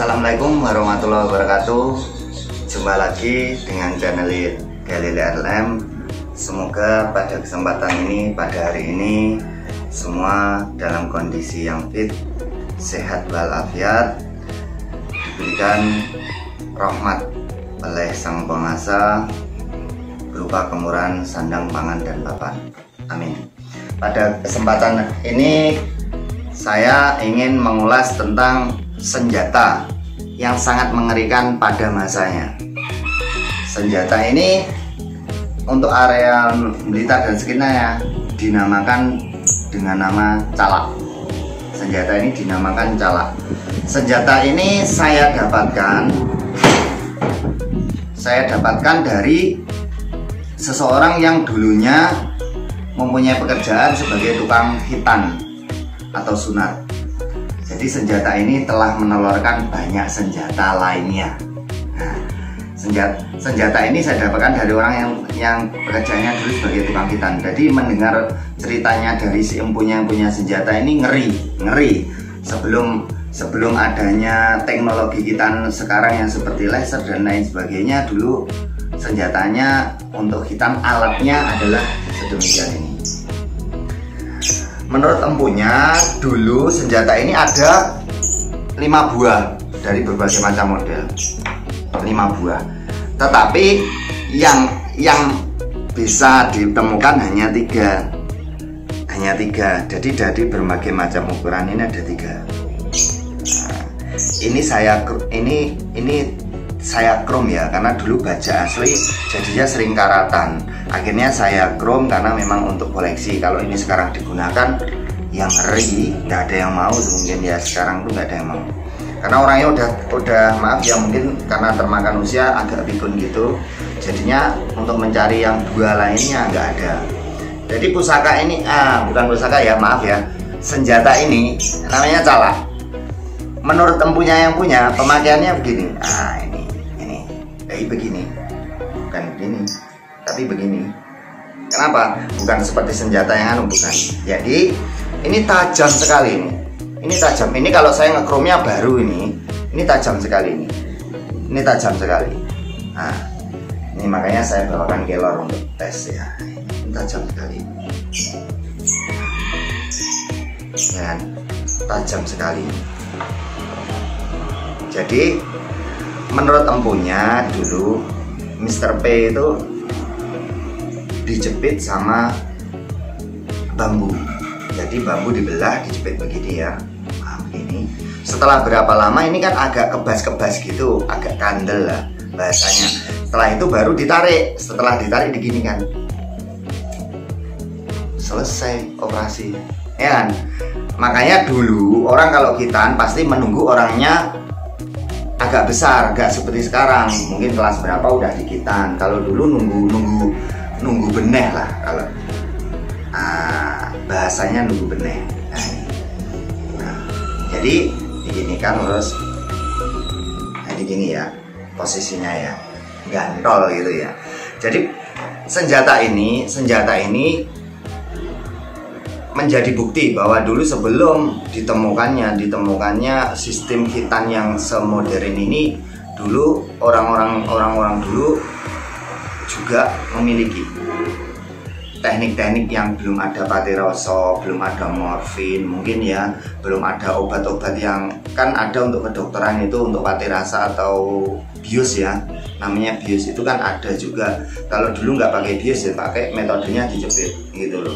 Assalamualaikum warahmatullahi wabarakatuh. Jumpa lagi dengan channel Galilea LM. Semoga pada kesempatan ini, pada hari ini, semua dalam kondisi yang fit, sehat walafiat, diberikan rahmat oleh Sang Penguasa berupa kemurahan sandang, pangan, dan papan. Amin. Pada kesempatan ini saya ingin mengulas tentang senjata yang sangat mengerikan pada masanya. Senjata ini untuk area Blitar dan sekitarnya dinamakan dengan nama calak. Senjata ini dinamakan calak. Senjata ini saya dapatkan dari seseorang yang dulunya mempunyai pekerjaan sebagai tukang hitan atau sunat. Jadi senjata ini telah menelurkan banyak senjata lainnya. Nah, senjata ini saya dapatkan dari orang yang pekerjaannya dulu sebagai tukang hitan. Jadi mendengar ceritanya dari si empunya senjata ini ngeri. Sebelum adanya teknologi hitan sekarang yang seperti laser dan lain sebagainya, dulu senjatanya untuk hitan alatnya adalah sedemikian ini. Menurut empunya, dulu senjata ini ada 5 buah dari berbagai macam model. 5 buah. Tetapi yang bisa ditemukan hanya 3. Hanya 3. Jadi dari berbagai macam ukuran ini ada 3. Nah, ini saya chrome ya, karena dulu baja asli jadinya sering karatan. Akhirnya saya chrome karena memang untuk koleksi. Kalau ini sekarang digunakan yang ngeri, nggak ada yang mau. Mungkin ya sekarang tuh nggak ada yang mau, karena orangnya udah maaf ya, mungkin karena termakan usia agak pikun gitu. Jadinya untuk mencari yang 2 lainnya nggak ada. Jadi pusaka ini bukan pusaka ya, maaf ya, senjata ini namanya calak. Menurut empunya yang punya, pemakaiannya begini. Ini begini, bukan begini, tapi begini. Kenapa? Bukan seperti senjata yang bukan. Jadi ini tajam sekali ini. Ini tajam. Ini kalau saya nge-chrome-nya baru ini tajam sekali ini. Ini tajam sekali. Nah, ini makanya saya bawakan kelor untuk tes ya. Ini tajam sekali. Dan tajam sekali. Jadi menurut empunya dulu Mr. P itu dijepit sama bambu. Jadi bambu dibelah, dijepit begini ya. Nah, begini. Setelah berapa lama ini kan agak kebas-kebas gitu, agak kandel lah bahasanya. Setelah itu baru ditarik. Setelah ditarik digini kan, selesai operasi. Ya kan? Makanya dulu orang kalau hitan pasti menunggu orangnya agak besar, gak seperti sekarang. Mungkin kelas berapa udah dikitan. Kalau dulu nunggu beneh lah kalau bahasanya nunggu beneh. Nah, jadi diginikan terus. Nah, digini ya posisinya ya, gantol gitu ya. Jadi senjata ini menjadi bukti bahwa dulu sebelum ditemukannya sistem hitan yang semodern ini, dulu orang-orang dulu juga memiliki teknik-teknik yang belum ada patiroso, belum ada morfin, mungkin ya, belum ada obat-obat yang kan ada untuk kedokteran itu untuk patirasa atau bius ya, namanya bius itu kan ada juga. Kalau dulu nggak pakai bius ya, pakai metodenya dijepit gitu loh.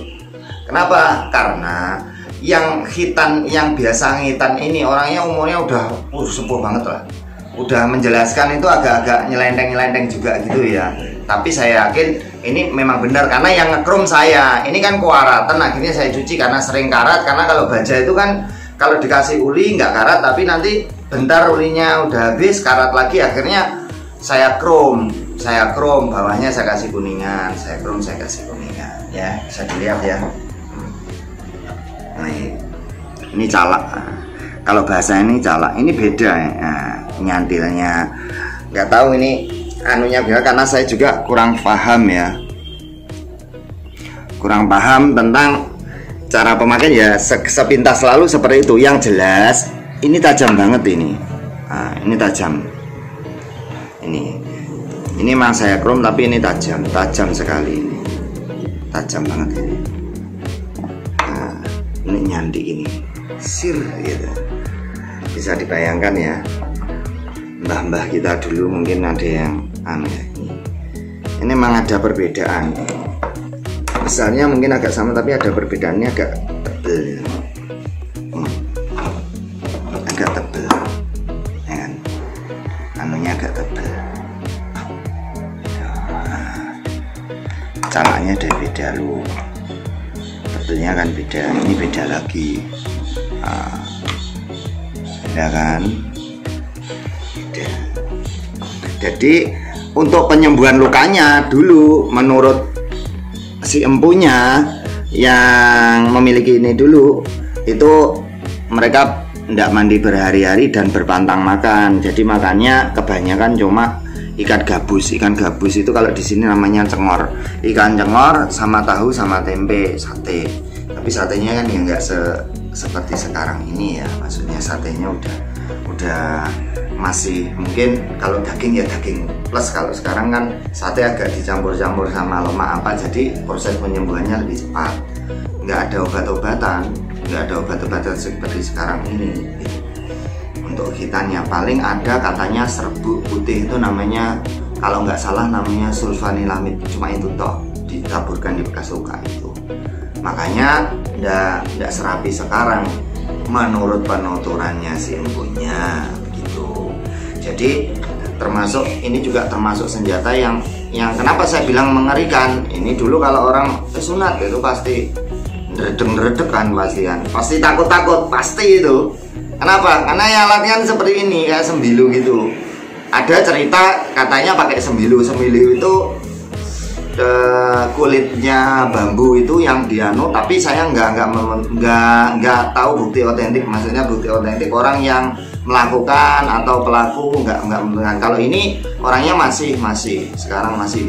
Kenapa? Karena yang hitan, yang biasa ngitan ini orangnya umurnya udah sepuh banget lah. udah menjelaskan itu agak-agak nyelenteng-nyelenteng juga gitu ya. Tapi saya yakin ini memang benar karena yang ngekrom saya ini kan kewaratan, akhirnya saya cuci karena sering karat. Karena kalau baja itu kan kalau dikasih uli nggak karat, tapi nanti bentar ulinya udah habis karat lagi, akhirnya saya krom bawahnya saya kasih kuningan, saya krom saya kasih kuningan ya, bisa dilihat ya. Nah, ini calak, kalau bahasa ini calak, ini beda ya. Nah, nyantilnya nggak tahu ini anunya biar, karena saya juga kurang paham ya, kurang paham tentang cara pemakaian ya, sepintas selalu seperti itu. Yang jelas ini tajam banget ini. Nah, ini tajam. Ini memang saya krom tapi ini tajam sekali ini. Tajam banget ini. Nah, ini nyandi ini. Sir gitu. Bisa dibayangkan ya. Mbah-mbah kita dulu mungkin ada yang aneh. Ini memang ada perbedaan. Besarnya mungkin agak sama tapi ada perbedaannya, agak tebel. Agak tebel. Ya kan? Anunya agak tebel. Calaknya ada beda lu. Tebelnya kan beda. Ini beda lagi. Beda kan? Beda. Jadi untuk penyembuhan lukanya dulu menurut si empunya yang memiliki ini dulu itu mereka tidak mandi berhari-hari dan berpantang makan. Jadi makannya kebanyakan cuma ikan gabus. Ikan gabus itu kalau di sini namanya cengor. Ikan cengor sama tahu sama tempe, sate. Tapi satenya kan ya nggak seperti sekarang ini ya. Maksudnya satenya udah masih mungkin kalau daging ya daging plus. Kalau sekarang kan sate agak dicampur-campur sama lemak apa, jadi proses penyembuhannya lebih cepat. Nggak ada obat-obatan seperti sekarang ini. Untuk hitannya paling ada katanya serbuk putih, itu namanya kalau nggak salah namanya sulfanilamid, cuma itu toh ditaburkan di bekas luka itu. Makanya nggak serapi sekarang menurut penuturannya si empunya. Jadi ini juga termasuk senjata yang kenapa saya bilang mengerikan. Ini dulu kalau orang sunat itu pasti ngeredek kan, pasti takut pasti itu. Kenapa? Karena ya latihan seperti ini kayak sembilu gitu. Ada cerita katanya pakai sembilu itu kulitnya bambu itu yang dianu, tapi saya nggak tahu bukti otentik. Maksudnya bukti otentik orang yang melakukan atau pelaku nggak mendengar. Kalau ini orangnya masih sekarang masih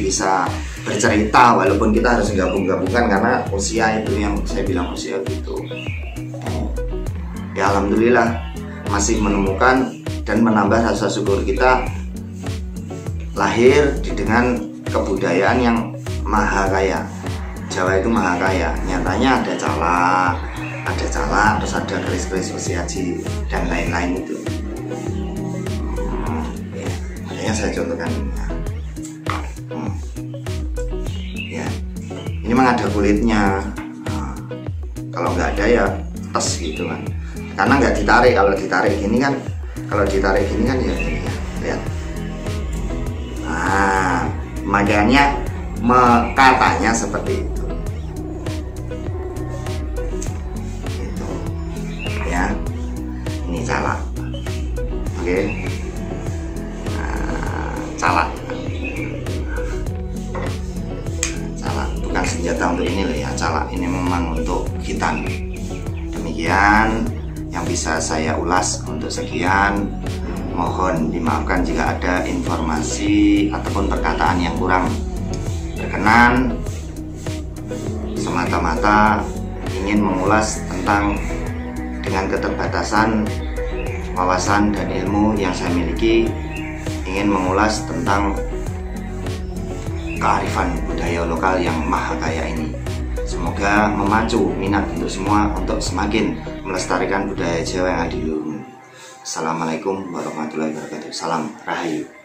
bisa bercerita, walaupun kita harus gabungkan karena usia itu yang saya bilang usia gitu. Ya alhamdulillah masih menemukan dan menambah rasa syukur kita lahir dengan kebudayaan yang maha kaya. Jawa itu maha kaya. Nyatanya ada calak, terus ada keris-keris usiaji dan lain-lain itu. Ya, makanya saya contohkan ya, ini memang ada kulitnya. Kalau nggak ada ya tes gitu kan, karena nggak ditarik. Kalau ditarik gini kan ya ini ya, lihat. Nah, makanya katanya seperti itu. Ini calak, oke. Nah, calak bukan senjata untuk ini loh ya. Calak ini memang untuk hitan. Demikian yang bisa saya ulas untuk sekian. Mohon dimaafkan jika ada informasi ataupun perkataan yang kurang berkenan. Semata-mata ingin mengulas tentang dengan keterbatasan wawasan dan ilmu yang saya miliki, ingin mengulas tentang kearifan budaya lokal yang maha kaya ini. Semoga memacu minat untuk semua untuk semakin melestarikan budaya Jawa yang ada di luar. Assalamualaikum warahmatullahi wabarakatuh. Salam Rahayu.